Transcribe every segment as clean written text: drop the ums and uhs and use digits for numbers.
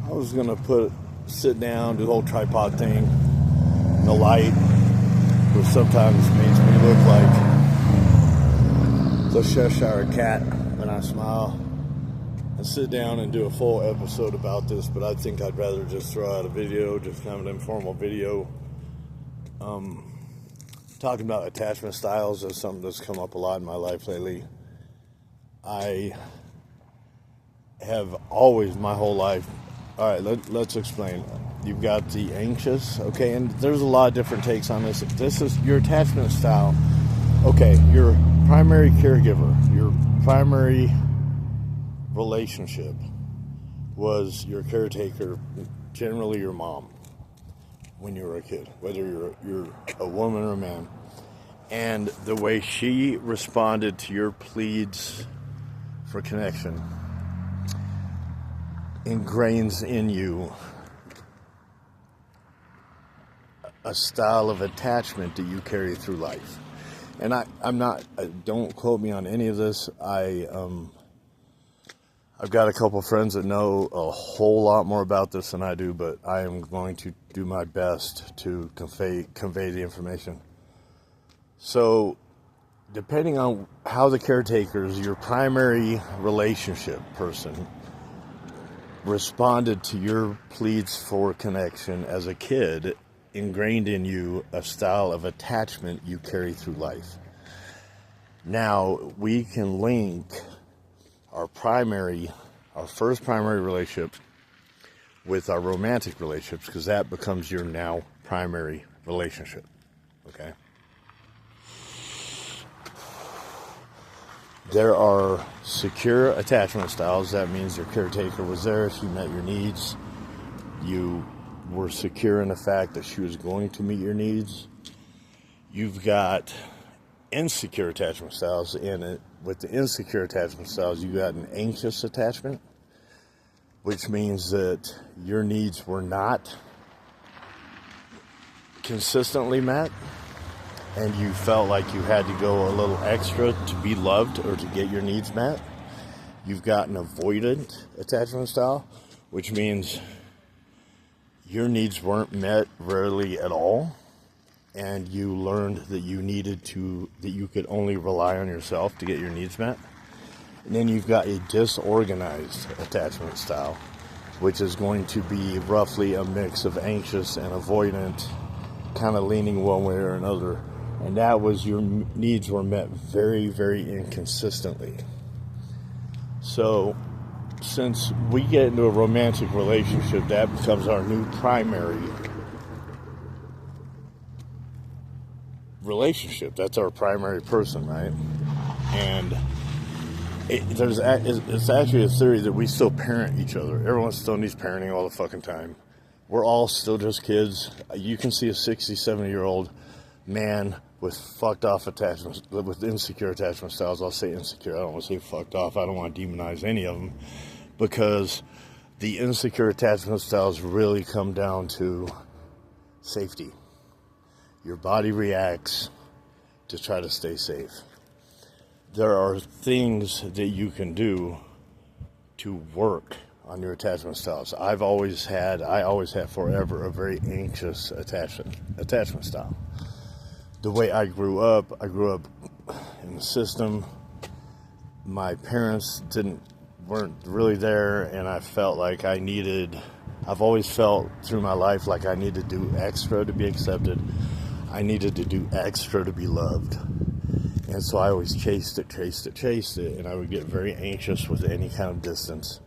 I was gonna sit down, do the whole tripod thing, the light, which sometimes makes me look like the Cheshire cat when I smile, and sit down and do a full episode about this. But I think I'd rather just throw out a video, just kind of an informal video, talking about attachment styles. Is something that's come up a lot in my life lately. I have always, my whole life. All right, let's explain. You've got the anxious, okay, and there's a lot of different takes on this. This is your attachment style. Okay, your primary caregiver, your primary relationship was your caretaker, generally your mom, when you were a kid, whether you're a woman or a man. And the way she responded to your pleads for connection ingrains in you a style of attachment that you carry through life. And I'm not, don't quote me on any of this. I've got a couple friends that know a whole lot more about this than I do, but I am going to do my best to convey the information. So, depending on how the caretakers, your primary relationship person, responded to your pleads for connection as a kid, ingrained in you a style of attachment you carry through life. Now, we can link our first primary relationship with our romantic relationships, because that becomes your now primary relationship, okay? There are secure attachment styles. That means your caretaker was there. She met your needs. You were secure in the fact that she was going to meet your needs. You've got insecure attachment styles. And with the insecure attachment styles, you got an anxious attachment, which means that your needs were not consistently met, and you felt like you had to go a little extra to be loved or to get your needs met. You've got an avoidant attachment style, which means your needs weren't met rarely at all, and you learned that that you could only rely on yourself to get your needs met. And then you've got a disorganized attachment style, which is going to be roughly a mix of anxious and avoidant, kind of leaning one way or another. And that was your needs were met very, very inconsistently. So, since we get into a romantic relationship, that becomes our new primary relationship. That's our primary person, right? And it's actually a theory that we still parent each other. Everyone still needs parenting all the fucking time. We're all still just kids. You can see a 60, 70-year-old man with fucked off attachments, with insecure attachment styles. I'll say insecure. I don't want to say fucked off. I don't want to demonize any of them, because the insecure attachment styles really come down to safety. Your body reacts to try to stay safe. There are things that you can do to work on your attachment styles. I always had forever a very anxious attachment style. The way I grew up in the system. My parents weren't really there, and I felt like I've always felt through my life like I needed to do extra to be accepted. I needed to do extra to be loved. And so I always chased it, and I would get very anxious with any kind of distance.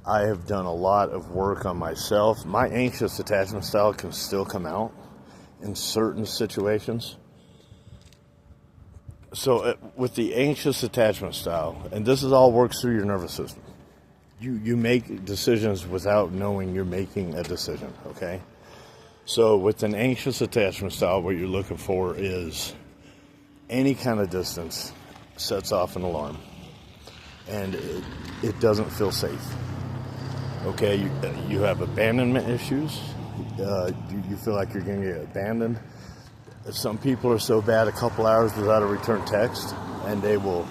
I have done a lot of work on myself. My anxious attachment style can still come out in certain situations. So with the anxious attachment style, and this is all works through your nervous system. You make decisions without knowing you're making a decision, okay? So with an anxious attachment style, what you're looking for is any kind of distance sets off an alarm, and it doesn't feel safe. Okay, you have abandonment issues. You feel like you're going to get abandoned. Some people are so bad, a couple hours without a return text, and they will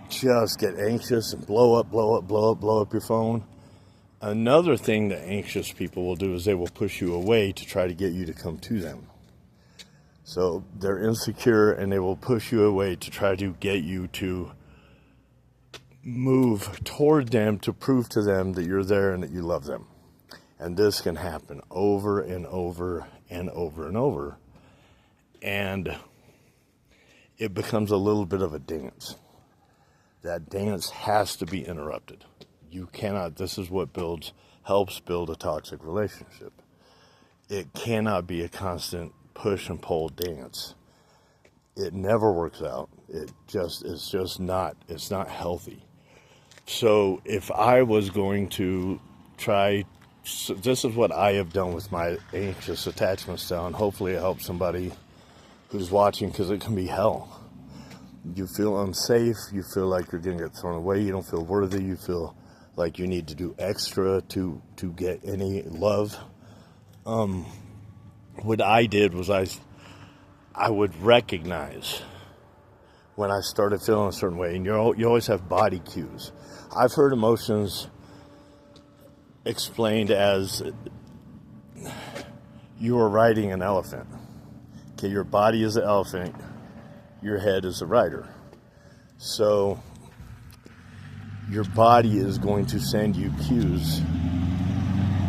just get anxious and blow up your phone. Another thing that anxious people will do is they will push you away to try to get you to come to them. So they're insecure and they will push you away to try to get you to move toward them, to prove to them that you're there and that you love them. And this can happen over and over and over and over. And it becomes a little bit of a dance. That dance has to be interrupted. You cannot, this is what helps build a toxic relationship. It cannot be a constant push and pull dance. It never works out. It's not healthy. So if I was going to this is what I have done with my anxious attachment style, and hopefully it helps somebody who's watching, because it can be hell. You feel unsafe, you feel like you're going to get thrown away, you don't feel worthy, you feel like you need to do extra to get any love. What I did was I would recognize when I started feeling a certain way, and you always have body cues. I've heard emotions explained as you are riding an elephant. Okay, your body is the elephant, your head is the rider. So your body is going to send you cues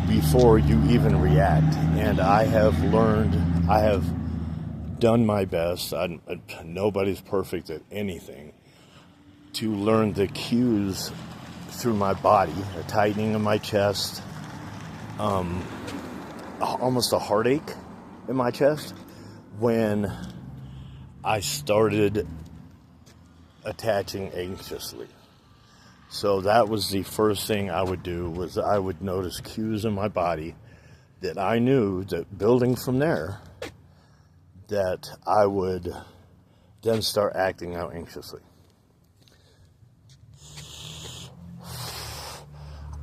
before you even react. And I have done my best, nobody's perfect at anything, to learn the cues through my body, a tightening of my chest, almost a heartache in my chest when I started attaching anxiously. So that was the first thing I would do, was I would notice cues in my body that I knew that building from there, that I would then start acting out anxiously.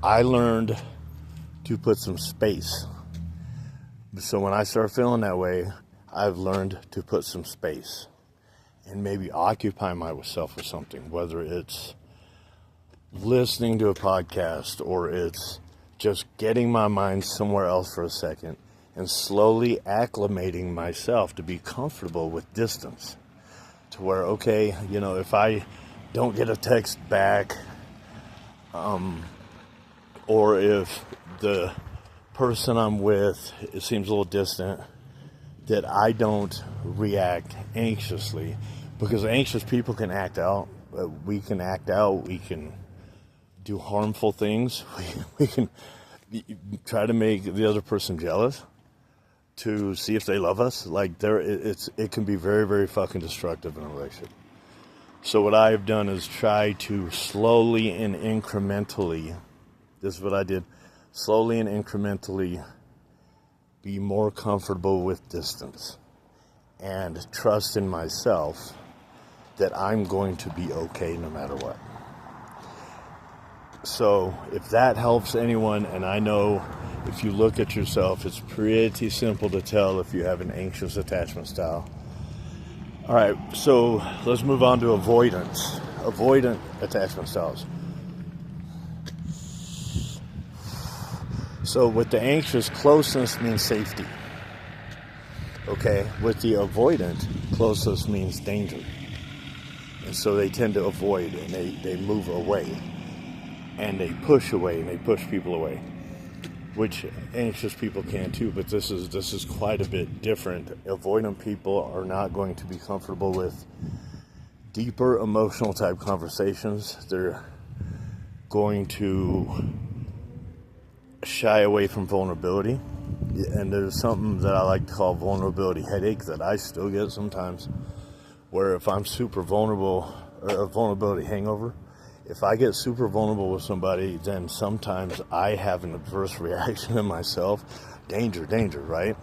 I learned to put some space. So when I start feeling that way, I've learned to put some space and maybe occupy myself with something, whether it's listening to a podcast or it's just getting my mind somewhere else for a second and slowly acclimating myself to be comfortable with distance. To where, okay, if I don't get a text back, or if the person I'm with, it seems a little distant, that I don't react anxiously, because anxious people can act out. We can act out. We can do harmful things. We can try to make the other person jealous to see if they love us. It can be very, very fucking destructive in a relationship. So what I have done is try to slowly and incrementally, this is what I did, slowly and incrementally be more comfortable with distance and trust in myself that I'm going to be okay no matter what. So if that helps anyone, and I know if you look at yourself, it's pretty simple to tell if you have an anxious attachment style. All right, so let's move on to avoidant attachment styles. So with the anxious, closeness means safety. Okay, with the avoidant, closeness means danger. And so they tend to avoid, and they move away. And they push away, and they push people away. Which anxious people can too, but this is quite a bit different. Avoidant people are not going to be comfortable with deeper emotional type conversations. They're going to shy away from vulnerability. And there's something that I like to call vulnerability headache that I still get sometimes, where if I'm super vulnerable, or a vulnerability hangover, if I get super vulnerable with somebody, then sometimes I have an adverse reaction in myself. Danger, right?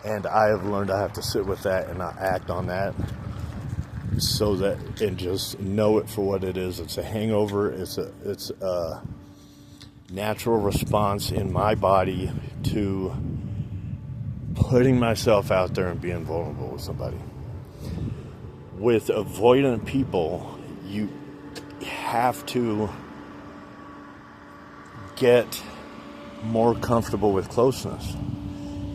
And I have learned I have to sit with that and not act on that, so that, and just know it for what it is. It's a hangover. It's a natural response in my body to putting myself out there and being vulnerable with somebody. With avoidant people, you have to get more comfortable with closeness.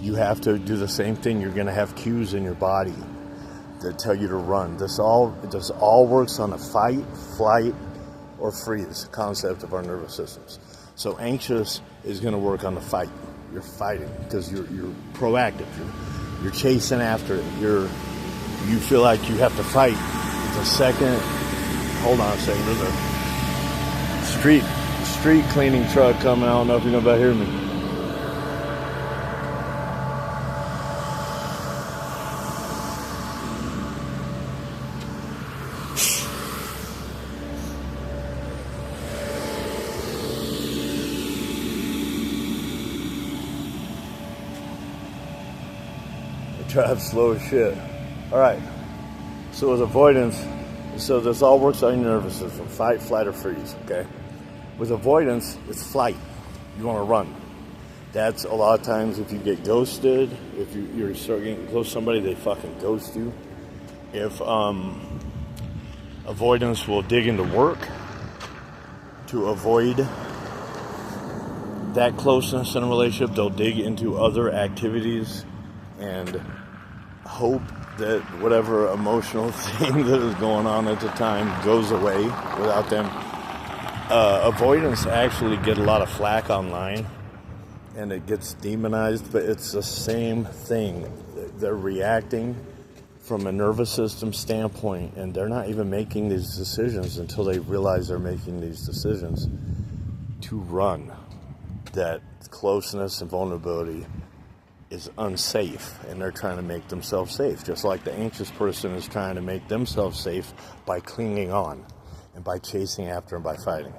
You have to do the same thing. You're going to have cues in your body that tell you to run. This all works on a fight, flight, or freeze concept of our nervous systems. So anxious is going to work on the fight. You're fighting because you're proactive. You're chasing after it. You feel like you have to fight. The second, hold on a second, there's a street cleaning truck coming. I don't know if you're about to hear me. Drive slow as shit. All right. So with avoidance, so this all works on your nervous system: fight, flight, or freeze. Okay. With avoidance, it's flight. You want to run. That's a lot of times if you get ghosted, if you start getting close to somebody, they fucking ghost you. If avoidance will dig into work to avoid that closeness in a relationship, they'll dig into other activities and hope that whatever emotional thing that is going on at the time goes away without them. Avoidance actually get a lot of flack online and it gets demonized, but it's the same thing. They're reacting from a nervous system standpoint, and they're not even making these decisions until they realize they're making these decisions to run. That closeness and vulnerability is unsafe, and they're trying to make themselves safe, just like the anxious person is trying to make themselves safe by clinging on and by chasing after and by fighting.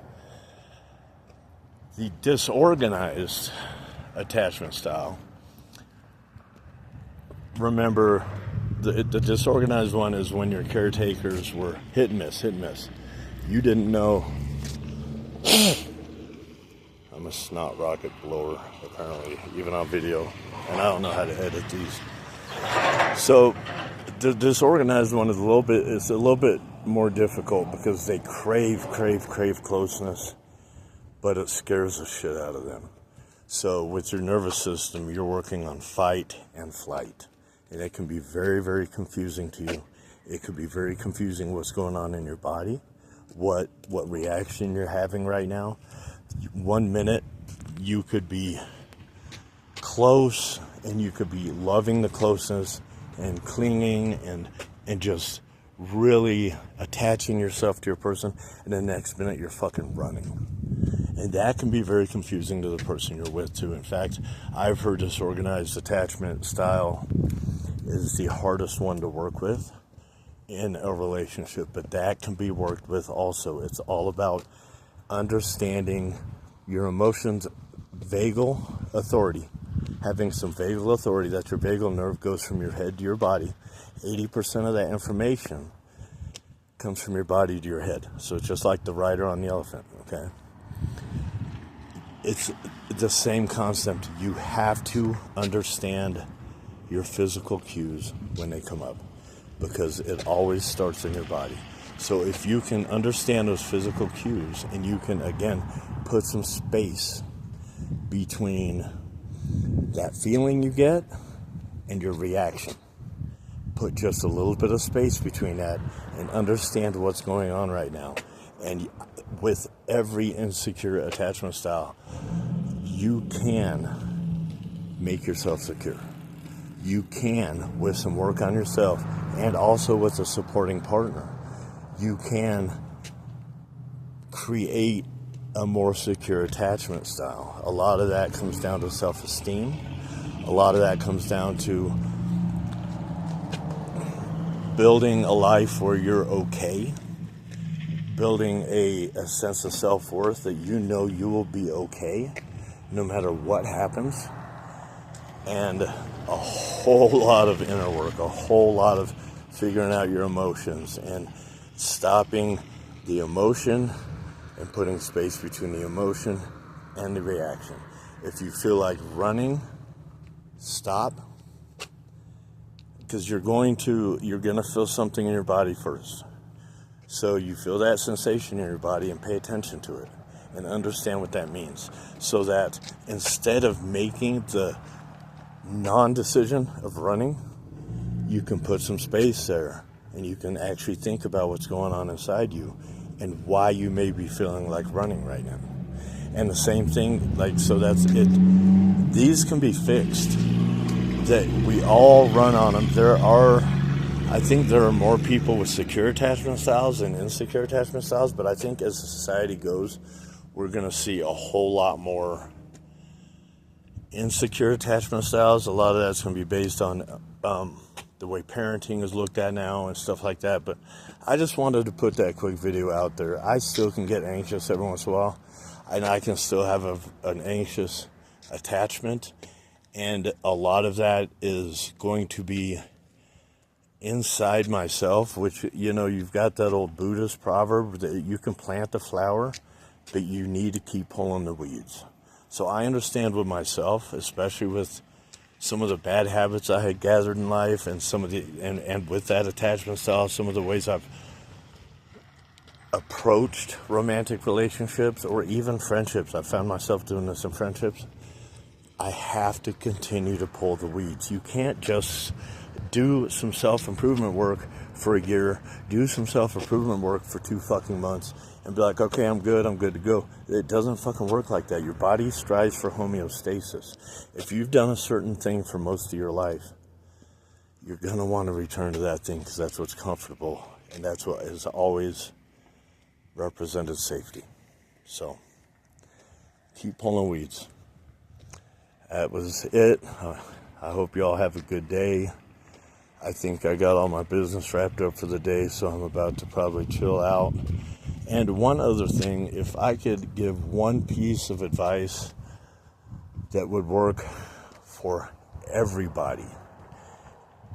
The disorganized attachment style, remember, the disorganized one is when your caretakers were hit and miss. You didn't know. I'm a snot rocket blower, apparently, even on video, and I don't know how to edit these. So the disorganized one is a little bit more difficult because they crave closeness, but it scares the shit out of them. So with your nervous system, you're working on fight and flight, and it can be very, very confusing to you. It could be very confusing what's going on in your body, what reaction you're having right now. 1 minute you could be close and you could be loving the closeness and clinging and just really attaching yourself to your person, and the next minute you're fucking running. And that can be very confusing to the person you're with too. In fact, I've heard disorganized attachment style is the hardest one to work with in a relationship, but that can be worked with also. It's all about understanding your emotions, vagal authority, having some vagal authority. That your vagal nerve goes from your head to your body. 80% of that information comes from your body to your head. So it's just like the rider on the elephant, okay? It's the same concept. You have to understand your physical cues when they come up, because it always starts in your body. So if you can understand those physical cues and you can, again, put some space between that feeling you get and your reaction, put just a little bit of space between that and understand what's going on right now. And with every insecure attachment style, you can make yourself secure. You can, with some work on yourself and also with a supporting partner, you can create a more secure attachment style. A lot of that comes down to self-esteem. A lot of that comes down to building a life where you're okay, building a sense of self-worth that you know you will be okay no matter what happens, and a whole lot of inner work, a whole lot of figuring out your emotions and stopping the emotion and putting space between the emotion and the reaction. If you feel like running, stop, because you're going to feel something in your body first. So you feel that sensation in your body and pay attention to it. and understand what that means, so that instead of making the non-decision of running, you can put some space there and you can actually think about what's going on inside you and why you may be feeling like running right now. And the same thing, like, so that's it. These can be fixed. That we all run on them. I think there are more people with secure attachment styles than insecure attachment styles, but I think as the society goes, we're going to see a whole lot more insecure attachment styles. A lot of that's going to be based on the way parenting is looked at now and stuff like that. But I just wanted to put that quick video out there. I still can get anxious every once in a while, and I can still have an anxious attachment. And a lot of that is going to be inside myself, which, you know, you've got that old Buddhist proverb that you can plant the flower, but you need to keep pulling the weeds. So I understand with myself, especially with some of the bad habits I had gathered in life, and some of the and with that attachment style, some of the ways I've approached romantic relationships or even friendships. I found myself doing this in friendships. I have to continue to pull the weeds. You can't just do some self-improvement work for a year, do some self-improvement work for 2 fucking months, and be like, okay, I'm good to go. It doesn't fucking work like that. Your body strives for homeostasis. If you've done a certain thing for most of your life, you're going to want to return to that thing because that's what's comfortable, and that's what has always represented safety. So, keep pulling weeds. That was it. I hope you all have a good day. I think I got all my business wrapped up for the day, so I'm about to probably chill out. And one other thing, if I could give one piece of advice that would work for everybody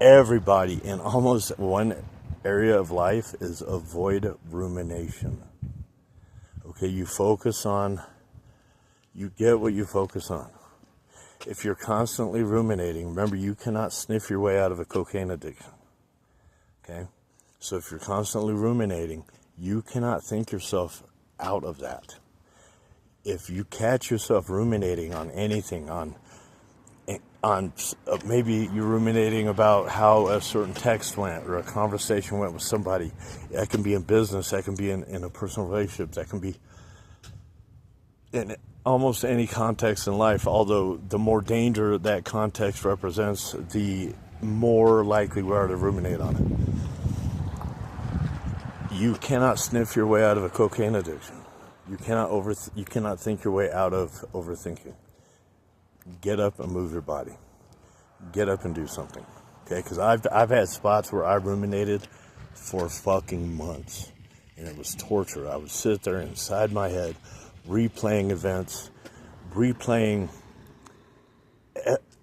in almost one area of life, is avoid rumination. Okay, you get what you focus on. If you're constantly ruminating, remember, you cannot sniff your way out of a cocaine addiction. Okay? So if you're constantly ruminating, you cannot think yourself out of that. If you catch yourself ruminating on anything, on maybe you're ruminating about how a certain text went or a conversation went with somebody. That can be in business, that can be in a personal relationship, that can be in almost any context in life, although the more danger that context represents, the more likely we are to ruminate on it. You cannot sniff your way out of a cocaine addiction. You cannot think your way out of overthinking. Get up and move your body. Get up and do something. Okay? Because I've had spots where I ruminated for fucking months, and it was torture. I would sit there inside my head, replaying events,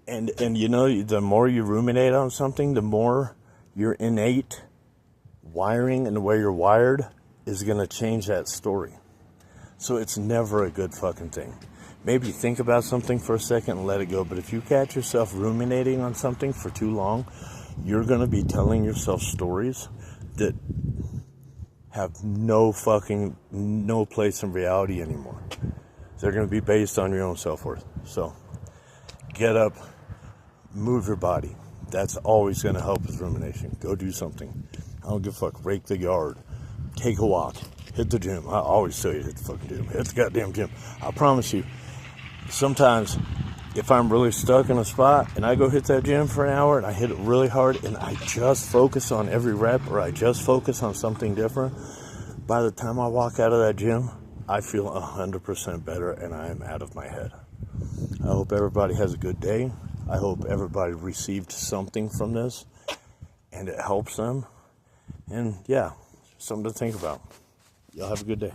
and you know, the more you ruminate on something, the more your innate wiring and the way you're wired is going to change that story. So it's never a good fucking thing. Maybe think about something for a second and let it go, but if you catch yourself ruminating on something for too long, you're going to be telling yourself stories that have no place in reality anymore. They're going to be based on your own self-worth. So get up, move your body. That's always going to help with rumination. Go do something. I don't give a fuck. Rake the yard. Take a walk. Hit the gym. I always tell you to hit the fucking gym. Hit the goddamn gym. I promise you, sometimes if I'm really stuck in a spot and I go hit that gym for an hour and I hit it really hard and I just focus on every rep, or I just focus on something different, by the time I walk out of that gym, I feel 100% better and I am out of my head. I hope everybody has a good day. I hope everybody received something from this and it helps them. And yeah, something to think about. Y'all have a good day.